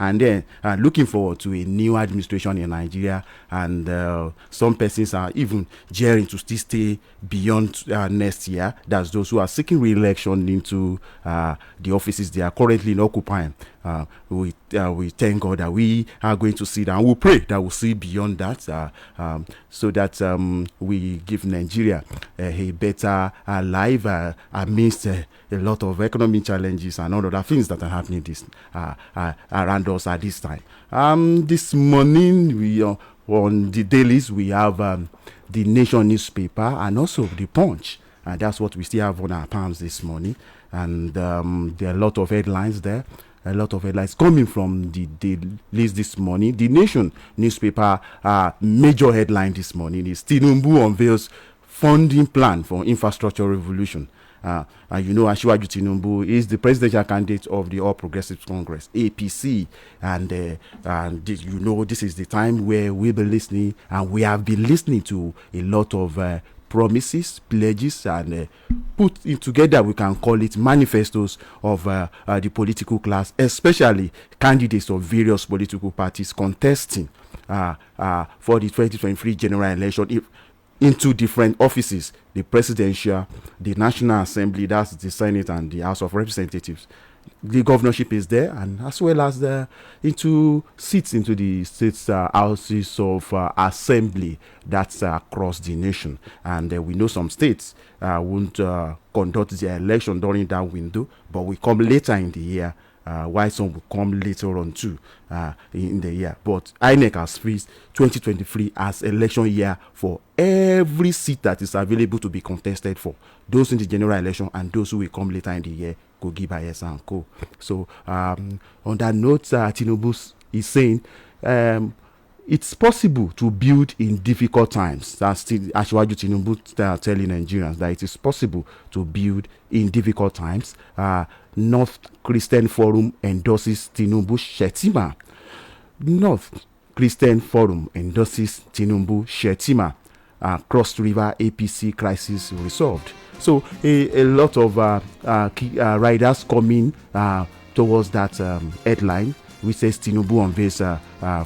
and then looking forward to a new administration in Nigeria, and some persons are even jeering to still stay beyond next year. That's those who are seeking re-election into the offices they are currently occupying. We thank God that we are going to see that, and we pray that we'll see beyond that, so that we give Nigeria a better life amidst a lot of economic challenges and all other things that are happening around us at this time. This morning, we on the dailies, we have the Nation newspaper and also the Punch, and that's what we still have on our palms this morning. And there are a lot of headlines there. A lot of headlines coming from the list this morning. The Nation newspaper major headline this morning is Tinubu unveils funding plan for infrastructure revolution. Asiwaju Tinubu is the presidential candidate of the All Progressives Congress, APC, and this is the time where we'll be listening, and we have been listening to a lot of promises, pledges, and put it together, we can call it manifestos of the political class, especially candidates of various political parties contesting for the 2023 general election into different offices: the presidential, the National Assembly, that's the Senate, and the House of Representatives. The governorship is there, and as well as into seats into the states houses of assembly that's across the nation. And we know some states won't conduct their election during that window, but we come later in the year, while some will come later on too in the year. But INEC has fixed 2023 as election year for every seat that is available to be contested for, those in the general election and those who will come later in the year, Kogi, Bayelsa and Co. So on that note, Tinubu is saying it's possible to build in difficult times. That's Asiwaju Tinubu telling Nigerians that it is possible to build in difficult times. North Christian Forum endorses Tinubu Shetima. North Christian Forum endorses Tinubu Shetima. Cross River APC crisis resolved. So a lot of riders coming towards that headline, which says Tinubu unveils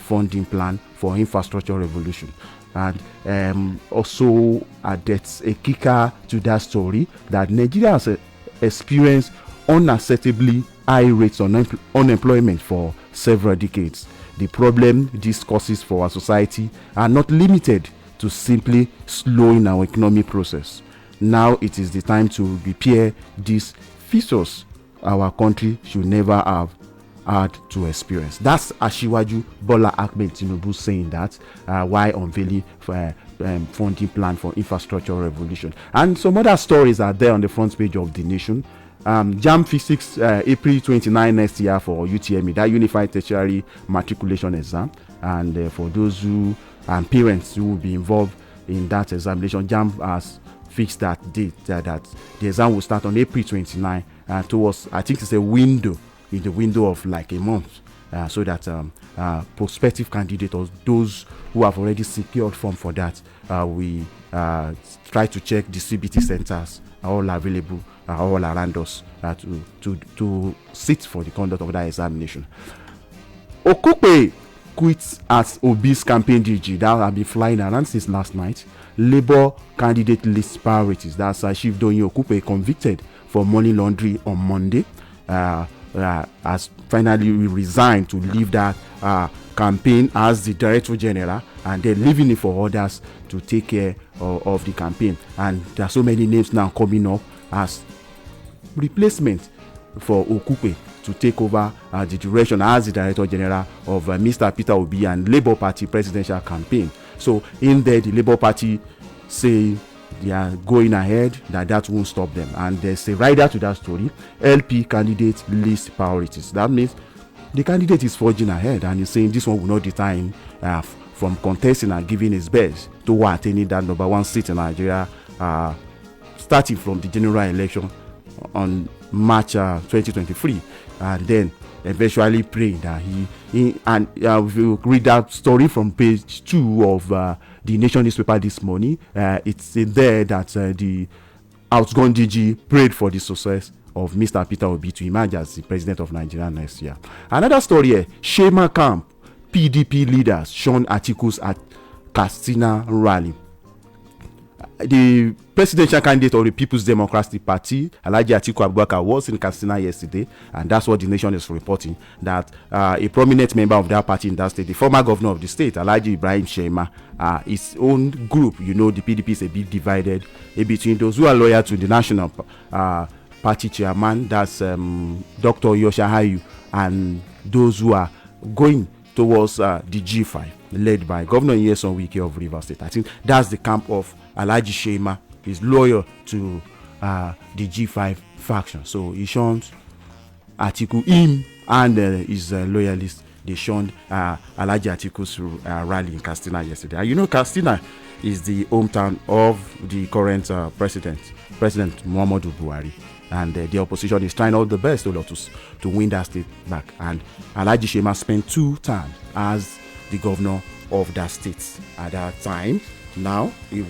funding plan for infrastructure revolution. And also that's a kicker to that story, that Nigeria has experienced unacceptably high rates of unemployment for several decades. The problem this causes for our society are not limited to simply slowing our economic process. Now it is the time to repair these fissures our country should never have had to experience. That's Asiwaju Bola Ahmed Tinubu saying that while unveiling funding plan for infrastructure revolution. And some other stories are there on the front page of The Nation. JAM Physics April 29 next year for UTME, that Unified Tertiary Matriculation Exam. And for those who and parents who will be involved in that examination, JAM has fixed that date that the exam will start on April 29 towards, I think it's a window, in the window of like a month, so that prospective candidates or those who have already secured form for that, we try to check the CBT centers are all available all around us to sit for the conduct of that examination. Okupe quits as Obi's campaign DG. That have been flying around since last night. Labour candidate list priorities. That's Chief Donyi Okupe, convicted for money laundering on Monday, has finally resigned to leave that campaign as the Director General, and then leaving it for others to take care of the campaign. And there are so many names now coming up as replacement for Okupe to take over the direction as the Director General of Mr. Peter Obi and Labour Party presidential campaign. So in there, the Labour Party say they are going ahead, that won't stop them. And there's a rider to that story, LP candidate list priorities. That means the candidate is forging ahead and is saying this one will not deter him from contesting and giving his best to attaining that number one seat in Nigeria, starting from the general election on March 2023, and then eventually praying that if you read that story from page 2 of the Nation newspaper this morning, it's in there that the outgone DG prayed for the success of Mr. Peter Obi to emerge as the president of Nigeria next year. Another story here, Shema camp, PDP leaders shun Atiku's at Katsina rally. The presidential candidate of the People's Democratic Party, Alhaji Atiku Abubakar, was in Katsina yesterday, and that's what the nation is reporting, that a prominent member of that party in that state, the former governor of the state, Alhaji Ibrahim Shema, his own group, the PDP is a bit divided between those who are loyal to the national party chairman, that's Dr. Yosha Hayu, and those who are going towards the G5, led by Governor Nyesom Wike of Rivers State. I think that's the camp of Alhaji Shema. Is loyal to the G5 faction, so he shunned Atiku. Him and his loyalists, they shunned Alhaji Atiku's rally in Katsina yesterday. And Katsina is the hometown of the current President Muhammadu Buhari, and the opposition is trying all the best to win that state back. And Alhaji Shema spent 2 terms as the governor of that state at that time. Now he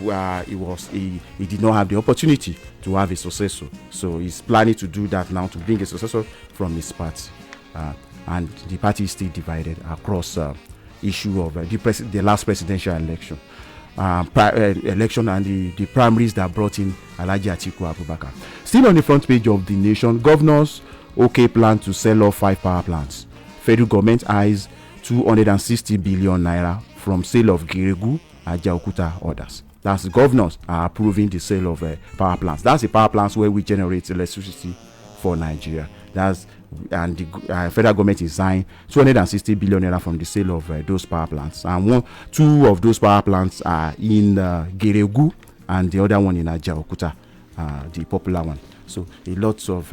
did not have the opportunity to have a successor, so he's planning to do that now, to bring a successor from his party, and the party is still divided across issue of the last presidential election and the primaries that brought in Alhaji Atiku Abubakar. Still on the front page of The Nation, governors plan to sell off 5 power plants. Federal government eyes 260 billion naira from sale of Giregu Ajaokuta orders. That's the governors are approving the sale of power plants. That's the power plants where we generate electricity for Nigeria. And the federal government is buying 260 billion naira from the sale of those power plants. And 2 of those power plants are in Giregu, and the other one in Ajaokuta, the popular one. So a lot of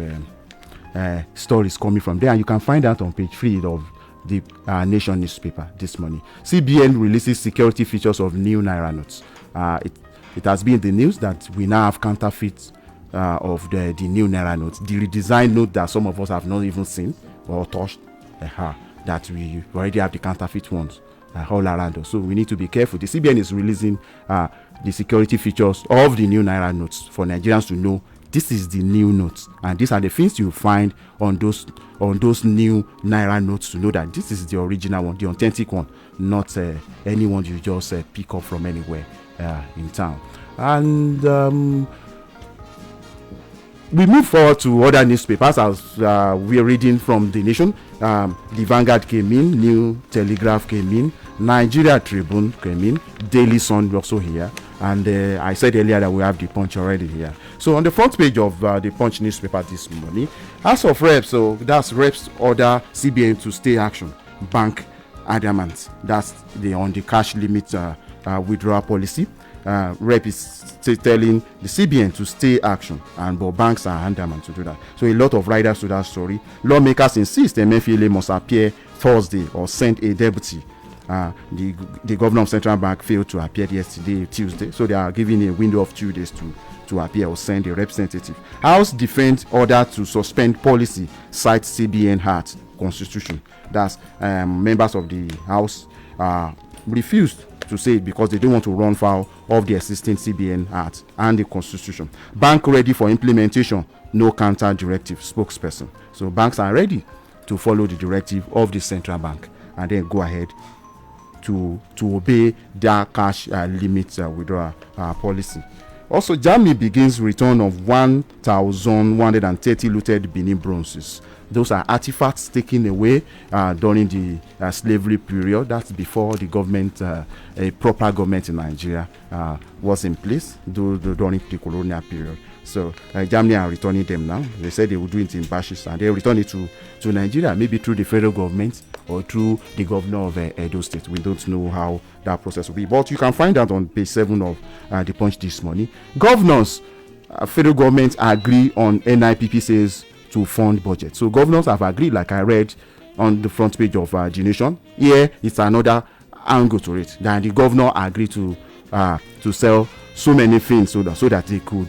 stories coming from there, and you can find that on page 3 of the Nation newspaper this morning. CBN releases security features of new Naira notes. It has been in the news that we now have counterfeits of the new Naira notes. The redesigned note that some of us have not even seen or touched, that we already have the counterfeit ones all around us. So we need to be careful. The CBN is releasing the security features of the new Naira notes for Nigerians to know this is the new notes, and these are the things you find on those new Naira notes, to know that this is the original one, the authentic one, not any one you just pick up from anywhere in town. And we move forward to other newspapers as we're reading from The Nation. The Vanguard came in, New Telegraph came in, Nigeria Tribune came in, Daily Sun also here, and I said earlier that we have the Punch already here. So on the front page of the Punch newspaper this morning, House of Reps, so that's Reps order CBN to stay action, Bank adamant. That's on the cash limit withdrawal policy. Rep is telling the CBN to stay action, but banks are adamant to do that. So a lot of riders to that story. Lawmakers insist Emefiele must appear Thursday or send a deputy. The governor of Central Bank failed to appear yesterday, Tuesday, so they are giving a window of 2 days to appear or send a representative. House defense order to suspend policy, cite CBN Act Constitution. That's members of the House refused to say it because they don't want to run foul of the existing CBN Act and the Constitution. Bank ready for implementation, no counter directive, spokesperson. So banks are ready to follow the directive of the central bank and then go ahead to obey their cash limit withdrawal policy. Also, Germany begins return of 1,130 looted Benin bronzes. Those are artifacts taken away during the slavery period. That's before the government, a proper government in Nigeria was in place during the colonial period. So Germany are returning them now. They said they will do it in batches, and they will return it to Nigeria, maybe through the federal government or through the governor of Edo State. We don't know how that process will be, but you can find that on page 7 of the Punch this morning. Governors, federal government agree on NIPP says to fund budget. So governors have agreed, like I read on the front page of the Nation. Here it's another angle to it. That the governor agreed to sell so many things so that they could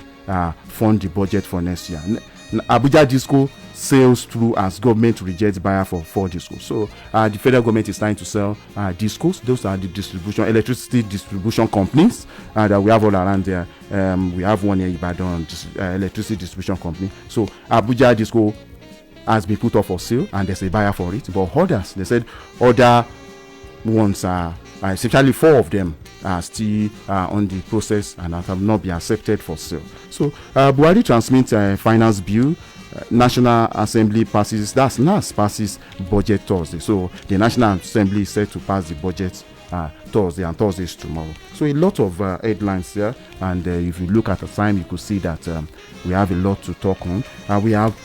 fund the budget for next year. Abuja Disco sales through as government rejects buyer for 4 discos. So the federal government is trying to sell discos. Those are the electricity distribution companies that we have all around there. We have one here, Ibadan, electricity distribution company. So Abuja Disco has been put up for sale and there's a buyer for it. But others, they said other ones are, especially 4 of them are still on the process and have not been accepted for sale. So Buhari transmits finance bill. National Assembly passes, that's NAS passes budget Thursday. So the National Assembly is set to pass the budget Thursday, and Thursday is tomorrow. So a lot of headlines there, and if you look at the time, you could see that we have a lot to talk on. We have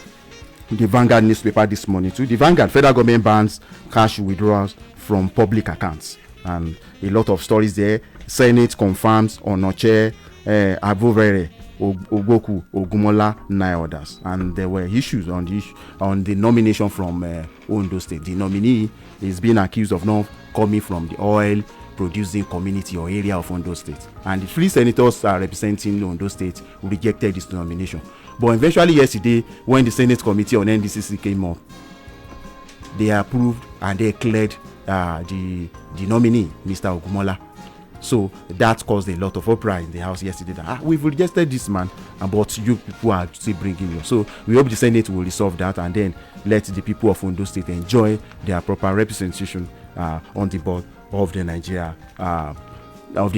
the Vanguard newspaper this morning too. The Vanguard, federal government bans cash withdrawals from public accounts, and a lot of stories there. Senate confirms Onoche, Abovere, Ogoku, Ogumola, 9 others, and there were issues on the nomination from Ondo State. The nominee is being accused of not coming from the oil producing community or area of Ondo State, and the 3 senators are representing Ondo State rejected this nomination. But eventually yesterday, when the Senate committee on NDCC came up, they approved and they cleared the nominee, Mr. Ogumola. So that caused a lot of uproar in the house yesterday that we've rejected this man, but you people are still bringing you. So we hope the Senate will resolve that and then let the people of Ondo State enjoy their proper representation on the board of the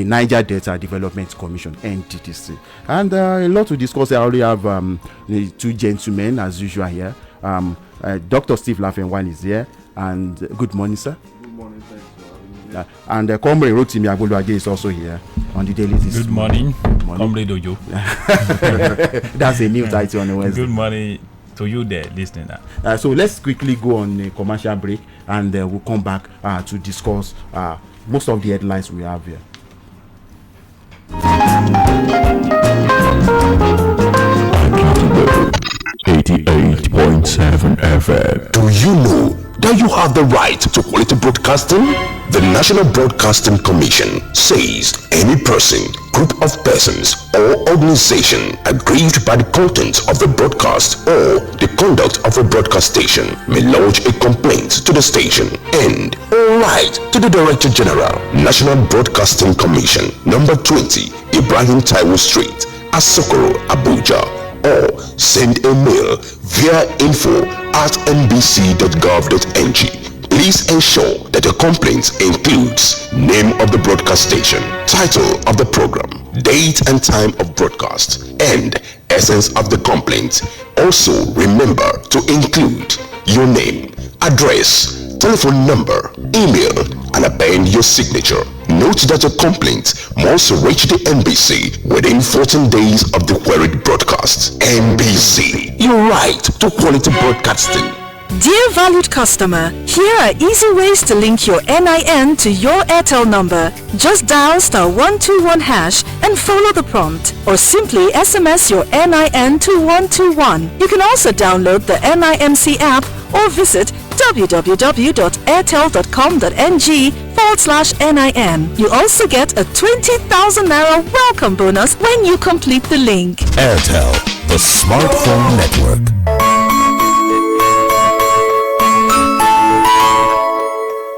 Niger Delta Development Commission, NDDC. And a lot to discuss. I already have the 2 gentlemen as usual here. Dr. Steve Lafenwan is here, and good morning, sir. Good morning, thanks. And Comrade Rotimi Agboluage is also here on the daily. Good morning, Comrade Ojo. That's a new title on the Wednesday. Good morning to you there listening. So let's quickly go on a commercial break, and we'll come back to discuss most of the headlines we have here. 88.7 FM. Do you know that you have the right to quality broadcasting? The National Broadcasting Commission says any person, group of persons, or organization aggrieved by the content of the broadcast or the conduct of a broadcast station may lodge a complaint to the station and all right to the Director General, National Broadcasting Commission, number 20, Ibrahim Taiwo Street, Asokoro, Abuja, or send a mail via info@nbc.gov.ng. Please ensure that your complaint includes name of the broadcast station, title of the program, date and time of broadcast, and essence of the complaint. Also remember to include your name, address, telephone number, email, and append your signature. Note that your complaint must reach the NBC within 14 days of the queried broadcast. NBC, your right to quality broadcasting. Dear valued customer, here are easy ways to link your NIN to your Airtel number. Just dial *121# and follow the prompt, or simply SMS your NIN to 121. You can also download the NIMC app or visit www.airtel.com.ng/NIN. You also get a 20,000 Naira welcome bonus when you complete the link. Airtel, the smartphone network.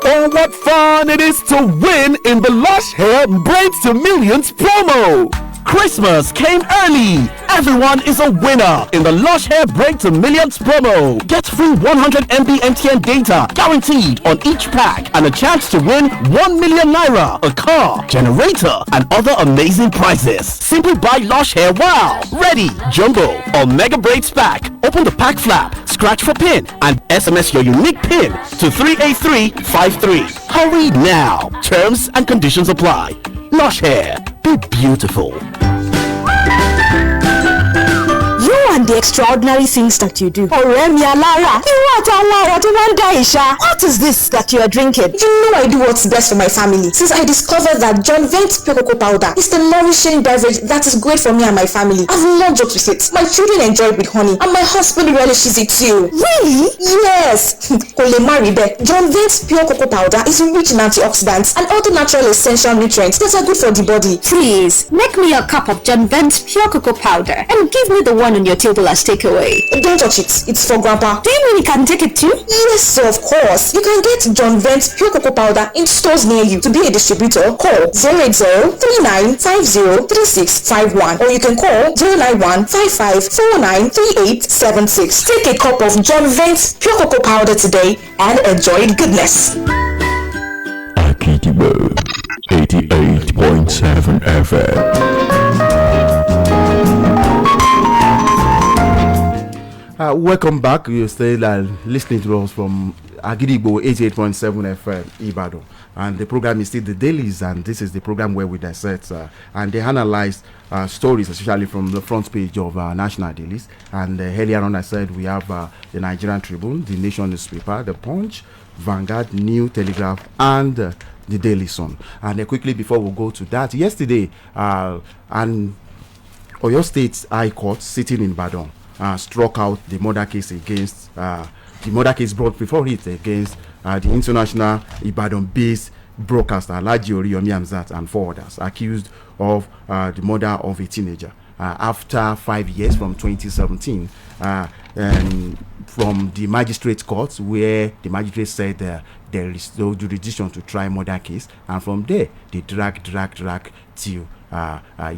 Oh, what fun it is to win in the Lush Hair Braids to Millions promo! Christmas came early. Everyone is a winner in the Lush Hair Braid to Millions promo. Get free 100 MB MTN data guaranteed on each pack and a chance to win 1 million Naira, a car, generator, and other amazing prizes. Simply buy Lush Hair Wow, Ready, Jumbo, or Mega Braids pack. Open the pack flap, scratch for pin, and SMS your unique pin to 38353. Hurry now. Terms and conditions apply. Lush Hair, be beautiful. You and the extraordinary things that you do. Oremi Alara, what is this that you are drinking? You know I do what's best for my family. Since I discovered that John Vent's pure cocoa powder is the nourishing beverage that is great for me and my family, I've not joked with it. My children enjoy it with honey, and my husband relishes it too. Really? Yes. John Vent's pure cocoa powder is rich in antioxidants and other natural essential nutrients that are good for the body. Please, make me a cup of John Vent's pure cocoa powder and give me the one on your table table as takeaway. Don't touch it. It's for Grandpa. Do you mean you can take it too? Yes, of course. You can get John Vent's pure cocoa powder in stores near you. To be a distributor, call 080-3950-3651 or you can call 091-5549-3876. Take a cup of John Vent's pure cocoa powder today and enjoy goodness. Agidigbo 88.7 FM. Welcome back. You're still listening to us from Agidigbo 88.7 FM Ibadan, and the program is still the Dailies, and this is the program where we dissect and they analyze stories, especially from the front page of national dailies. And earlier on I said we have the Nigerian Tribune, the Nation newspaper, the Punch, Vanguard, New Telegraph, and the Daily Sun. And quickly before we go to that, yesterday and Oyo State High Court sitting in Ibadan struck out the murder case against the murder case brought before it against the international Ibadan-based broadcaster Alhaji Oriyomi Hamzat and 4 others accused of the murder of a teenager after 5 years from 2017 and from the magistrate court, where the magistrate said there is no jurisdiction to try murder case, and from there they drag till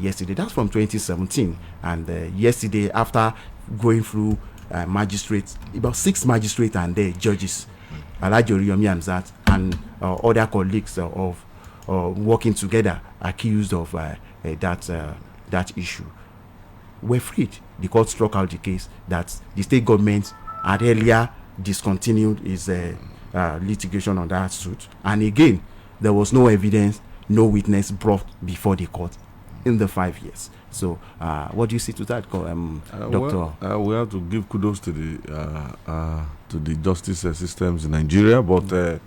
yesterday. That's from 2017, and yesterday, after going through magistrates, about 6 magistrates and their judges, Alhaji Oriyomi Hamzat and other colleagues of working together accused of that issue were freed. The court struck out the case that the state government had earlier discontinued its litigation on that suit, and again there was no evidence, no witness brought before the court in the 5 years. So what do you say to that, Doctor? We have to give kudos to the justice systems in Nigeria, but the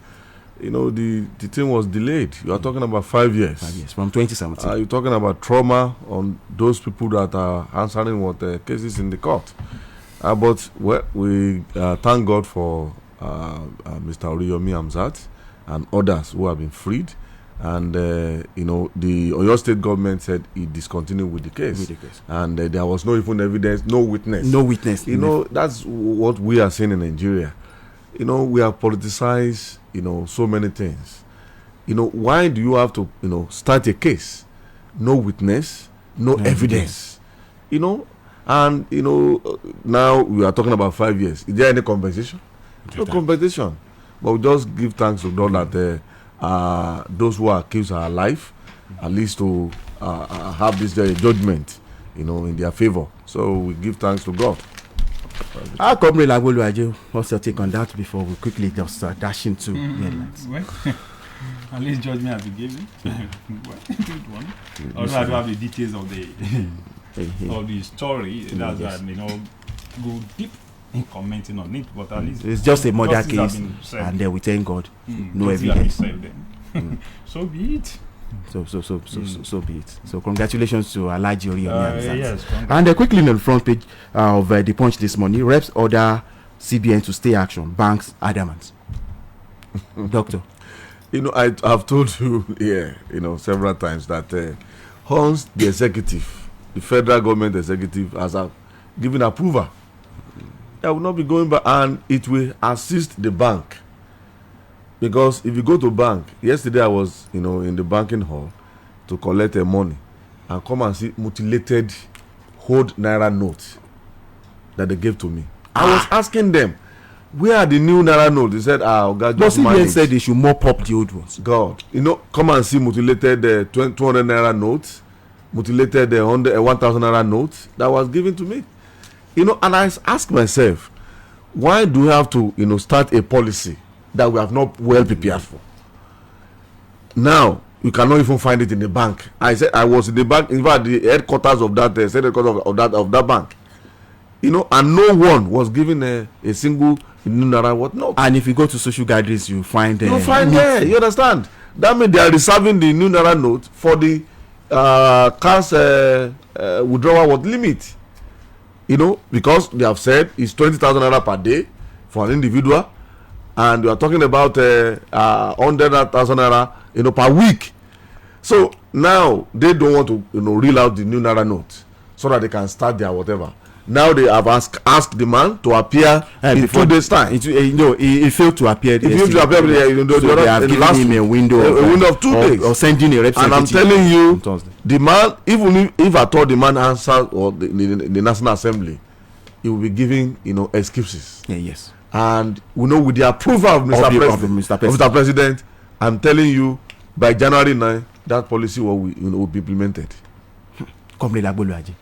thing was delayed. You are talking about 5 years. 5 years from 2017. You're talking about trauma on those people that are answering what cases in the court. But we thank God for Mr. Oriyomi Hamzat and others who have been freed. And the Oyo State government said it discontinued with the case, and there was no even evidence, no witness. That's what we are seeing in Nigeria. We have politicized so many things. Why do you have to start a case, no witness, no evidence? And now we are talking about 5 years. Is there any compensation? No compensation. But we just give thanks to God that those who are accused are alive, at least to have this judgment, in their favor. So we give thanks to God. Comrade Lagoluaje, what's your take on that before we quickly just dash into the headlines? Well, at least judgment has been given. Although I don't have the details of the story, that's why I may not go deep in commenting on it, but at least it's just a murder case, and we thank God, no evidence. So be it. So be it. So congratulations to Alhaji Oriyomi. Yes, and quickly on the front page of the Punch this morning, reps order CBN to stay action, banks adamant. Doctor, I've told you here, several times that once the executive, the federal government executive, has given approval, I will not be going back, and it will assist the bank. Because if you go to bank, yesterday I was, in the banking hall to collect money and come and see mutilated old Naira notes that they gave to me. I was asking them, where are the new Naira notes? They said, God, just manage. But said they should mop up the old ones. God, come and see mutilated 200 Naira notes, mutilated 1,000 Naira notes that was given to me. And I ask myself, why do we have to, start a policy that we have not well prepared for? Now, you cannot even find it in the bank. I said I was in the bank, in fact, the headquarters of that, of that bank. And no one was given a single Naira what no. And if you go to social gatherings, you find you find there. You understand? That means they are reserving the new Naira note for the cash withdrawal limit. Because they have said it's 20,000 Naira per day for an individual, and we are talking about 100,000 Naira, per week. So now they don't want to, reel out the new Naira note so that they can start their whatever. Now they have asked the man to appear in 2 days' time. He failed to appear. He failed to appear. So they have given him a window of 2 days. Or sending a representative. And I'm telling you, the man, even if I thought the man answered or the National Assembly, he will be giving excuses. Yes. And with the approval of Mr. President, I'm telling you, by January 9, that policy will be implemented. Comrade Agboluaje,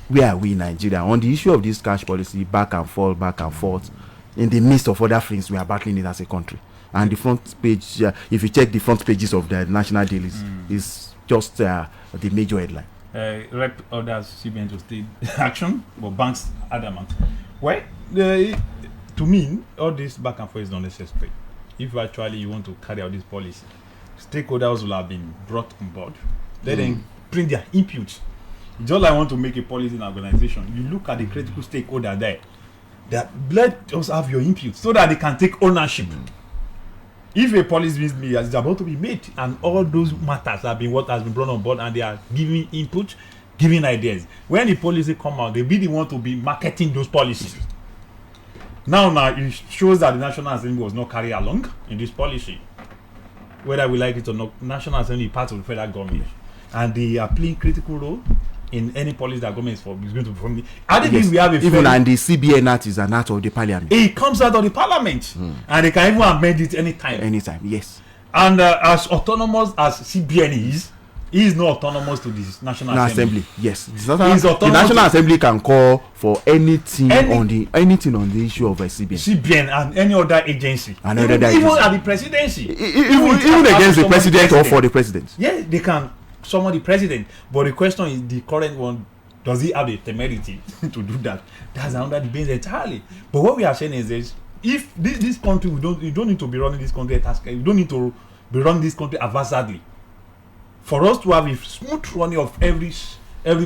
where are we in Nigeria on the issue of this cash policy, back and forth, in the midst of other things we are battling it as a country? And the front page, if you check the front pages of the national dailies, is just the major headline. Rep orders CBN to take action, but banks adamant. Well, to me, all this back and forth is not necessary. If actually you want to carry out this policy, stakeholders will have been brought on board. Let them bring their input. Just like I want to make a policy in an organization, you look at the critical stakeholder there. That let us have your input so that they can take ownership. If a policy is about to be made and all those matters have been what has been brought on board and they are giving input, giving ideas. When the policy come out, they really want to be marketing those policies. Now it shows that the National Assembly was not carried along in this policy. Whether we like it or not, National Assembly is part of the federal government. And they are playing critical role in any policy that government is going to perform. I think we have and the CBN Act is an act of the parliament. It comes out of the parliament, and they can even amend it anytime. Anytime, yes. And as autonomous as CBN is, he is not autonomous to the National Assembly. Yes, the National Assembly can call for anything on the issue of a CBN and any other agency. Even at the presidency, even against the president or for the president. Yeah, they can summon the president. But the question is, the current one, does he have the temerity to do that? That's another debate entirely. But what we are saying is this: if this country, you don't need to be running this country you don't need to be running this country haphazardly. For us to have a smooth running of every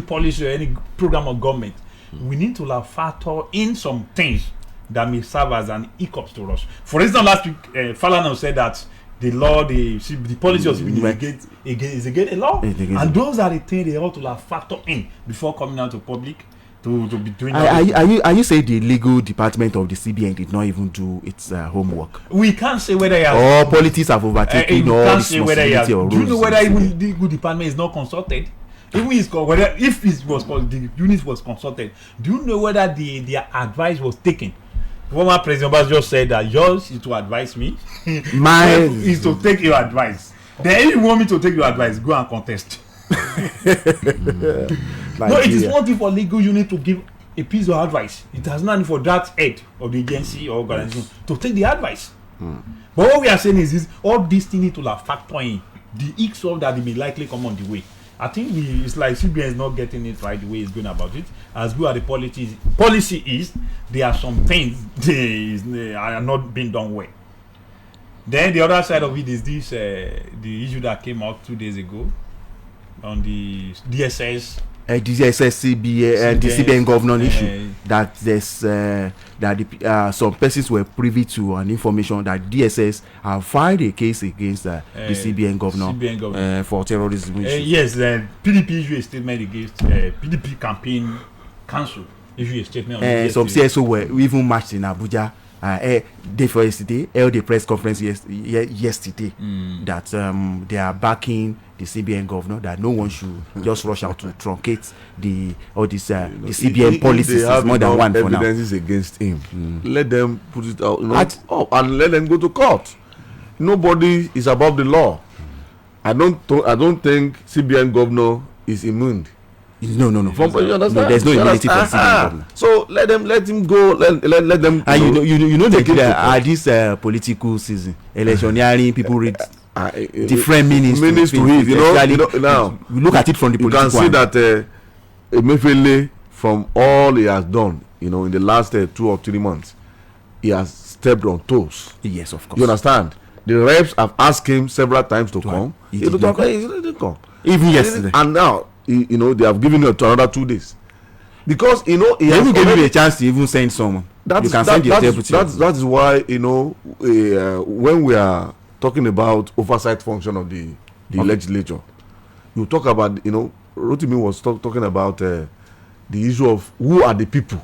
policy or any program of government, we need to factor in some things that may serve as an hiccup to us. For instance, last week, Falana said that the policy of CBN is against a law, and those are the things they ought to factor in before coming out to public to be doing. Are you saying the legal department of the CBN did not even do its homework? We can't say whether or politics have overtaken all responsibility or rules. Do you know whether even the legal department is not consulted? Even if the unit was consulted, do you know whether their advice was taken? Former President Obama just said that yours is to advise me. Mine is to take your advice. Then if you want me to take your advice, go and contest. No, it is one thing for legal unit to give a piece of advice. It has nothing for that head of the agency or organization to take the advice. But what we are saying is this: all these things need to factor in the hiccups that they may likely come on the way. I think it's like CBN is not getting it right the way it's going about it. As good as the policy is, there are some things they are not being done well. Then the other side of it is this: the issue that came out 2 days ago on the DSS. The CBN and the CBN governor issue that there's that some persons were privy to an information that DSS have filed a case against the CBN governor for terrorism issues. Yes, PDP issued a statement against PDP campaign council issued a statement on some CSO were even marched in Abuja day for yesterday, held a press conference yesterday that they are backing the CBN governor, that no one should just rush out to truncate the CBN policies. Is more than one for now. Evidences against him. Let them put it out, and let them go to court. Nobody is above the law. I don't think CBN governor is immune. No. You understand? There's no immunity for CBN governor. So let him go. Let them. You know that this political season, electioneering, people read different meanings to it. Now we look at it from the political. You can see that Emefiele, from all he has done, in the last 2 or 3 months, he has stepped on toes. Yes, of course. You understand? The reps have asked him several times to come. He didn't come. Even yesterday. And now, they have given him to another 2 days. Because, he even gave you a chance to even send someone. You can send your deputy. That is why, when we are talking about oversight function of the legislature, you talk about, Rotimi was talking about the the issue of who are the people.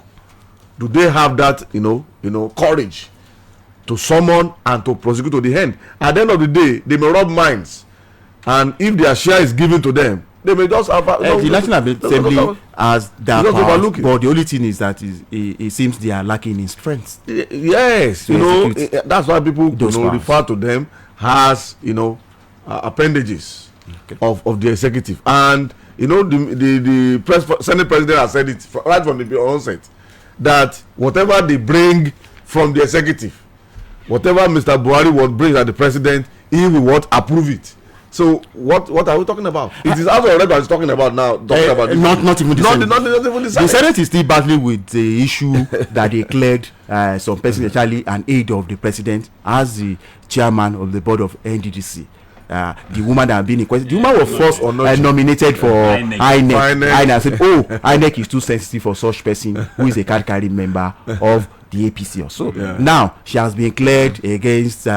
Do they have that, courage to summon and to prosecute to the end? At the end of the day, they may rub minds, and if their share is given to them, they may just have. The National Assembly has that power, but the only thing is that it seems they are lacking in strength. Yes, that's why people refer to them as appendages of the executive. And the Senate president has said it right from the onset that whatever they bring from the executive, whatever Mr. Buhari would bring as the president, he will approve it. So what are we talking about? It is also already is talking about now. Not even the Senate. Not even the Senate. The Senate is still battling with the issue that they cleared some person, actually an aide of the president, as the chairman of the board of NDDC. The woman that had been in question, the woman was first nominated for INEC. I said, INEC is too sensitive for such person who is a card carrying member of the APC or so. Yeah. Now she has been cleared against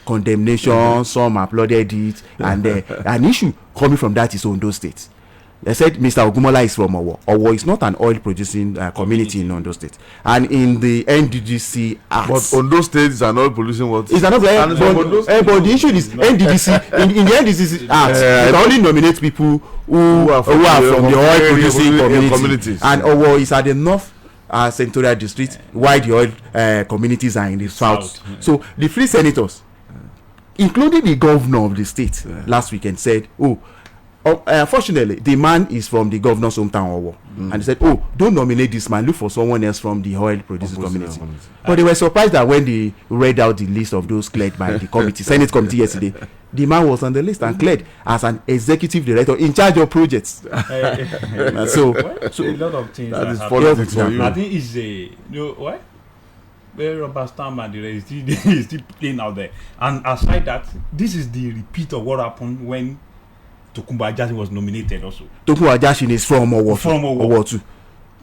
condemnation. Some applauded it, and an issue coming from that is Ondo State. They said Mr. Ogumola is from Owo. Owo is not an oil producing community in Ondo State, and in the NDDC Act. But Ondo State is an oil producing what? It's another. But the issue is NDDC in the NDDC Act. You can only nominate people who are from the oil producing communities, and Owo is at the north senatorial district, while the oil communities are in the south. So the three senators, including the governor of the state, last weekend said, unfortunately, the man is from the governor's hometown, Owo, and they said, don't nominate this man, look for someone else from the oil producing community. But they were surprised that when they read out the list of those cleared by the committee, Senate committee yesterday, the man was on the list and cleared as an executive director in charge of projects. So a lot of things that is politics for you. I think it's what? Very rubber stamp and the rest is still playing out there. And aside that, this is the repeat of what happened when Tokunbo Ajasin was nominated also. Tokunbo Ajasin is from Owo too.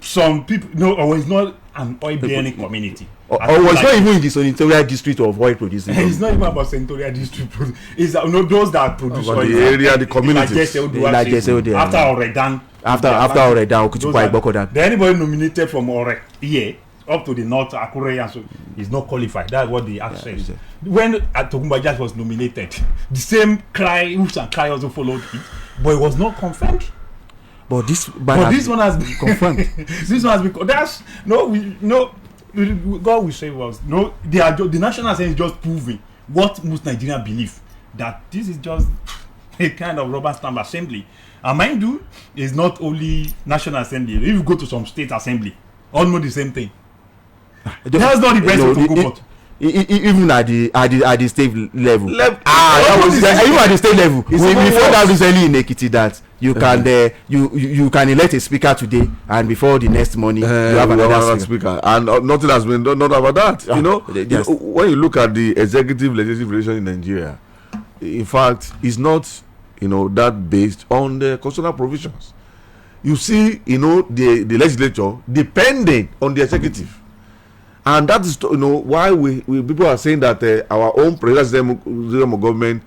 Some people Owo is not an oil bearing community. Owo is not even in the senatorial district of oil producing. It's not even about senatorial district. It's those that produce oil. The area, the communities. After Oredan. After Oredan, Okutukwa Igbokodan. Then anybody nominated from Ore here up to the north, Akure, and so is not qualified. That's what the act says. When Tokunbo Ajasin was nominated, the same hoops and cry also followed it, but it was not confirmed. But this one has been confirmed. This one has been. That's God will say was the National Assembly is just proving what most Nigerians believe, that this is just a kind of rubber stamp assembly. And mind you, it's not only National Assembly. If you go to some state assembly, almost the same thing. That's not the best way to go. Even at the state level. Even at the state level, we found out recently in Ekiti that you can you can elect a speaker today, and before the next morning you have another speaker, and nothing has been done about that. When you look at the executive legislative relation in Nigeria, in fact, it's not that based on the constitutional provisions. You see, the legislature depending on the executive. And that is why we people are saying that our own presidential government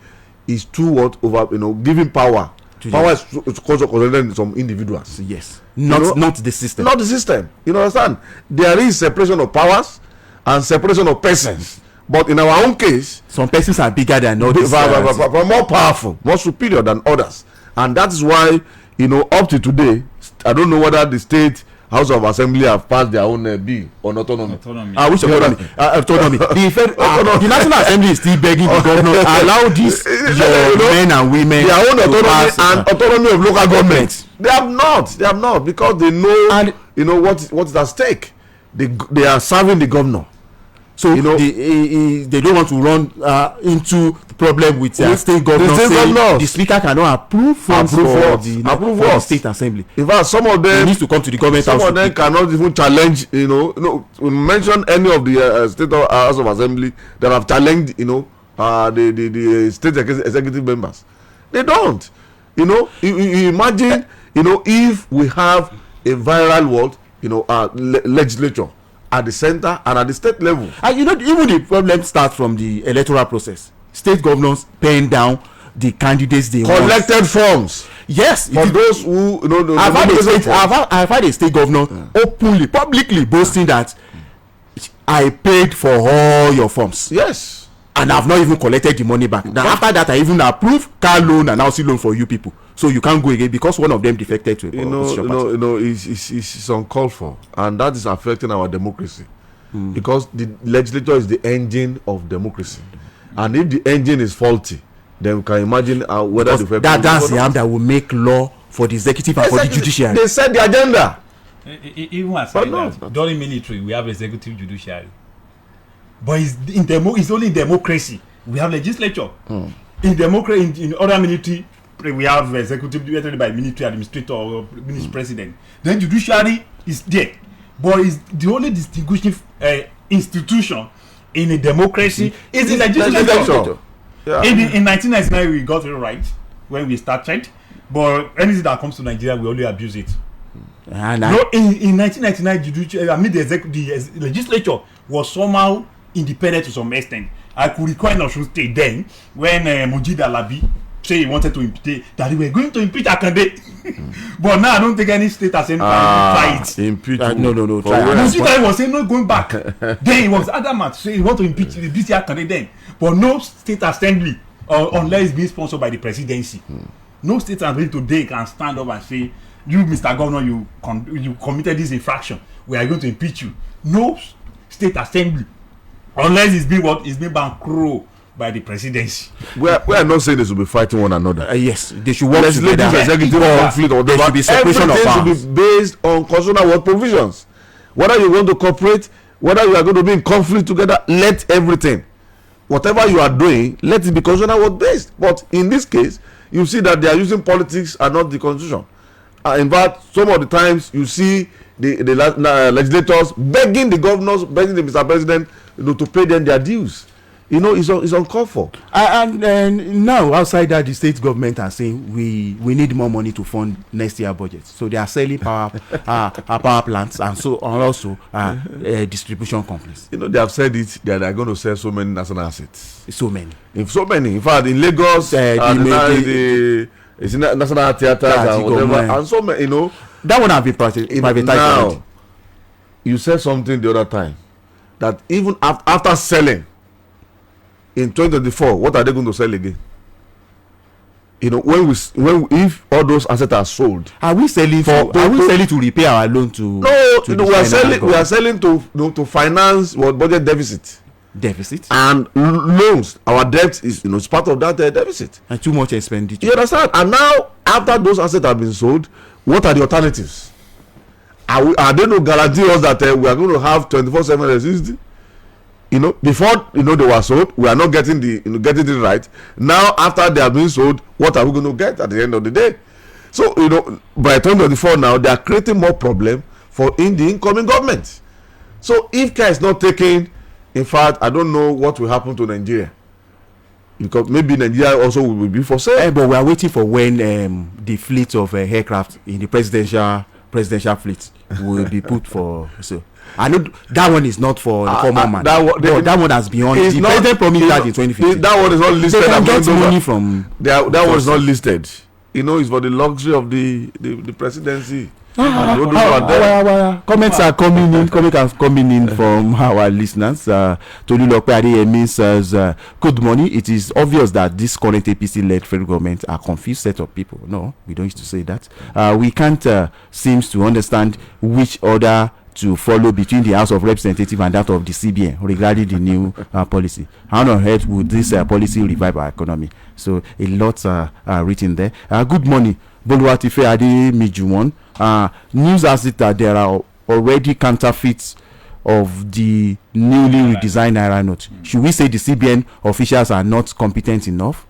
is too over giving power. Power is concentrated in some individuals. Yes, not the system. Not the system. You understand? There is separation of powers and separation of persons. But in our own case, some persons are bigger than others. More powerful, more superior than others, and that is why up to today, I don't know whether the state House of Assembly have passed their own bill on autonomy. Which autonomy? The National Assembly is still begging the governor allow these men and women their own autonomy and autonomy of local governments. They have not because they know what is at stake. They are serving the governor. So they don't want to run into the problem with state governors. The speaker cannot approve funds for the state assembly. In fact, some of them needs to come to the government. Some of them cannot even challenge. We mention any of the state House of Assembly that have challenged. The state executive members. They don't. You imagine. If we have a viral world. Legislature. At the center and at the state level. And even the problem starts from the electoral process. State governors paying down the candidates they collected forms. Yes, for those who I've had a state governor openly, publicly boasting that I paid for all your forms. Yes. And I've not even collected the money back. Now after that, I even approve car loan and housing loan for you people. So you can't go again because one of them defected to it's uncalled for, and that is affecting our democracy. Because the legislature is the engine of democracy, and if the engine is faulty, then we can imagine whether that's the arm that will make law for the executive and for the judiciary. They set the agenda. Even as during military, we have executive judiciary. But it's only in democracy we have legislature. In democracy, in other military, we have executive directed by military administrator or minister president. Then judiciary is there, but it's the only distinguishing institution in a democracy is the legislature. Yeah. In 1999 we got it right when we started, but anything that comes to Nigeria we only abuse it. In 1999 the legislature was somehow independent to some extent. I could recall in Osun State then when Mujib Alabi said he wanted to impeach, that they were going to impeach Akande. But now I don't think any state has any try it. Impeach? No. Mujib Alabi was saying no going back. Then he was adamant to say he want to impeach this Akande then. But no state assembly, unless it's being sponsored by the presidency, no state assembly today can stand up and say, you Mr. Governor, you committed this infraction, we are going to impeach you. No state assembly, unless it's been bankrolled by the presidency. We are not saying they should be fighting one another. Yes, they should work together. Executive conflict or there should be separation of powers. Everything should be based on constitutional work provisions. Whether you want to cooperate, whether you are going to be in conflict together, let everything, whatever you are doing, let it be constitutional work based. But in this case, you see that they are using politics and not the constitution. In fact, some of the times you see the legislators begging the governors, begging the Mr. President, to pay them their dues. It's uncalled for. And now outside that, the state government are saying we need more money to fund next year budget. So they are selling power plants and also distribution companies. They have said it that they are going to sell so many national assets. So many. In fact, in Lagos, it's national theaters and whatever, and so many. That one have been privatized. Now, you said something the other time that even after selling in 2024, what are they going to sell again? If all those assets are sold, are we selling to repay our loan to? No, we are selling to finance what budget deficit. And loans. Our debt is part of that deficit and too much expenditure. You understand? And now after those assets have been sold, what are the alternatives? Are they no guarantee us that we are going to have 24/7 electricity? Before they were sold, we are not getting getting it right. Now after they have been sold, what are we going to get at the end of the day? So by 2024 now they are creating more problem for the incoming government. So if care is not taken, in fact, I don't know what will happen to Nigeria, because maybe Nigeria also will be for sale. But we are waiting for when the fleet of aircraft in the presidential fleet will be put for sale. I know that one is not for the former man. That one has been on. The president promised that in 2015. That one is not listed. They can get money from. That one is not listed. It's for the luxury of the presidency. Comments are coming in from our listeners. Tolulope Adeyemi says, good morning. It is obvious that this current APC-led federal government are confused set of people. No, we don't used to say that. We can't seem to understand which order to follow between the House of Representatives and that of the CBN regarding the new policy. How on earth would this policy revive our economy? So a lot are written there. Good morning. Boluwatife Ademijuwon. News has it that there are already counterfeits of the newly redesigned Naira note. Should we say the CBN officials are not competent enough?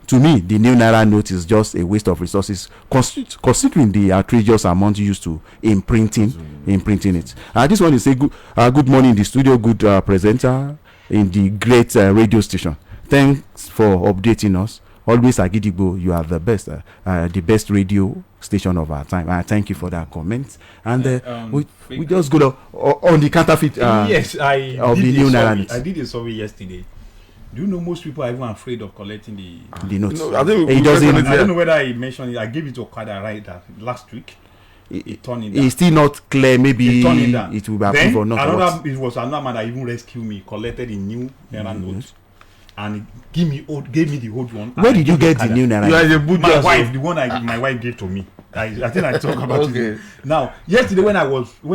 To me, the new Naira note is just a waste of resources, considering the outrageous amount used to imprinting it. This one is a good morning in the studio, good presenter in the great radio station. Thanks for updating us. Always Agidigbo, you are the best radio station of our time. Thank you for that comment. And we just go on the counterfeit. Yes, of the new Naira note. I did a survey yesterday. Do you know most people are even afraid of collecting the notes? No, I think He doesn't. I don't know whether he mentioned it. I gave it to Okada right last week. He turned it down. It's still not clear. Maybe it will be approved or not. It was another man that even rescued me, collected a new Naira note, and gave me the old one. Where did you get the new Naira? You are a good My wife, the one my wife gave to me. I think I talk about it. Now, yesterday when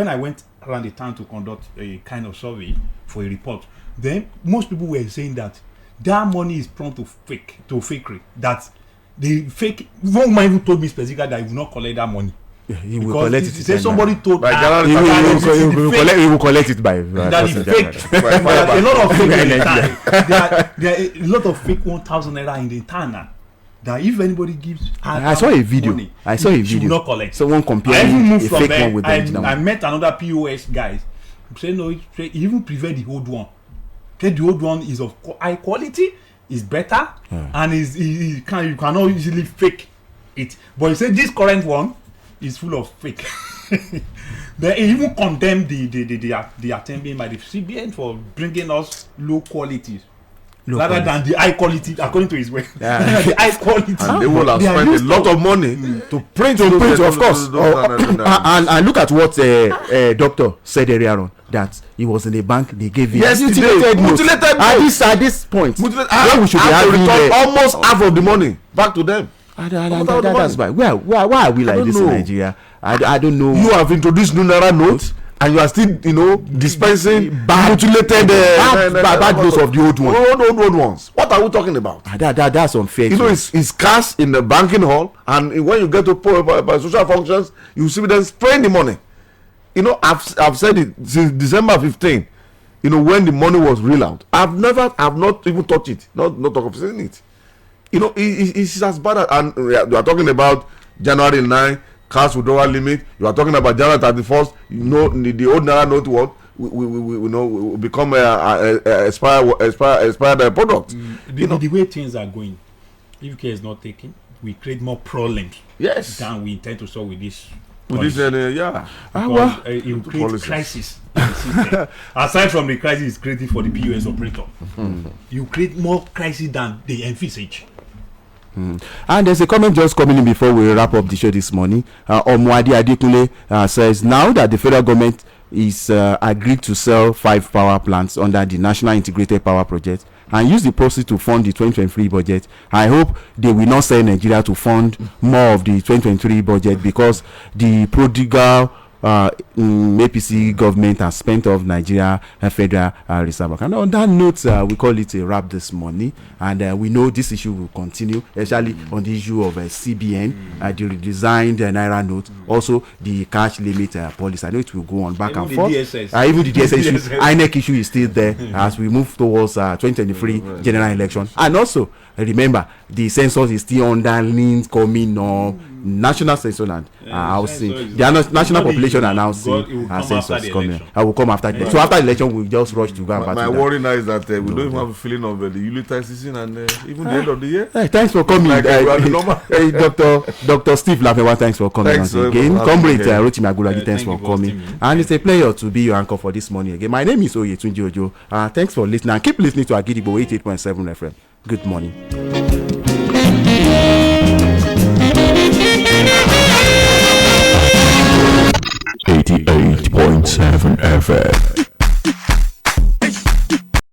I went around the town to conduct a kind of survey for a report, then most people were saying that money is prone to fakery. That the fake one man even told me specifically that he will not collect that money. Yeah, he will collect it. Say somebody told he will collect it by that is fake. A lot of fake in the town. There are a lot of fake 1,000 naira in the town now. That if anybody gives, I saw a video. Money, she will not collect. Someone comparing a fake one with the original. I met another POS guys. Say no, he even prefer the old one. Okay, the old one is of high quality, is better, and you cannot easily fake it. But he said this current one is full of fake. They even condemn the attempt by the CBN for bringing us low qualities. Rather than the high quality, according to his way. The high quality. And they will have spent a lot of money to print, of course. And look at what doctor said earlier on, that he was in a bank, they gave him mutilated notes. At this point, we should be having almost half of the money back to them. That's why. Why are we like this in Nigeria? I don't know. You have introduced new Naira notes, and you are still, dispensing mutilated bad notes of the old ones. What are we talking about? That's unfair. It's cash in the banking hall, and when you get to by social functions, you see them spraying the money. I've said it since December 15. When the money was real out, I've not even touched it. Not talk of seeing it. It's as bad as, and you are talking about January 9. Cash withdrawal limit. You are talking about January 31st. The old Naira note will become expired product. The way things are going, if care is not taken, we create more problems. Yes. Than we intend to solve with this. It will create crisis in the system. Aside from the crisis it's creating for the POS operator, you create more crisis than they envisage. And there's a comment just coming in before we wrap up the show this morning. Omwadi Adekunle says, now that the federal government is agreed to sell 5 power plants under the National Integrated Power Project and use the proceeds to fund the 2023 budget, I hope they will not sell Nigeria to fund more of the 2023 budget, because the prodigal APC government has spent off Nigeria Federal Reserve Bank. And on that note, we call it a wrap this morning, and we know this issue will continue, especially on the issue of CBN, the redesigned Naira note, also the cash limit policy. I know it will go on back and forth. Even the DSS issue, INEC issue is still there as we move towards 2023 general election. And also remember, the census is still underlinked, coming on national census and housing. The national population announcing census coming. I will come after that. So after the election, we'll just rush to go and my worry now is that we don't even have a feeling of the Yuletide season and even the end of the year. Hey, thanks for coming. Dr. Steve Lafewa, thanks for coming once again. Comrade Rotimi Agulagi, thanks for coming. And it's a pleasure to be your anchor for this morning again. My name is Oyetunji Ojo. Thanks for listening, and keep listening to Agidigbo 88.7 FM. Good morning. 88.7 FM.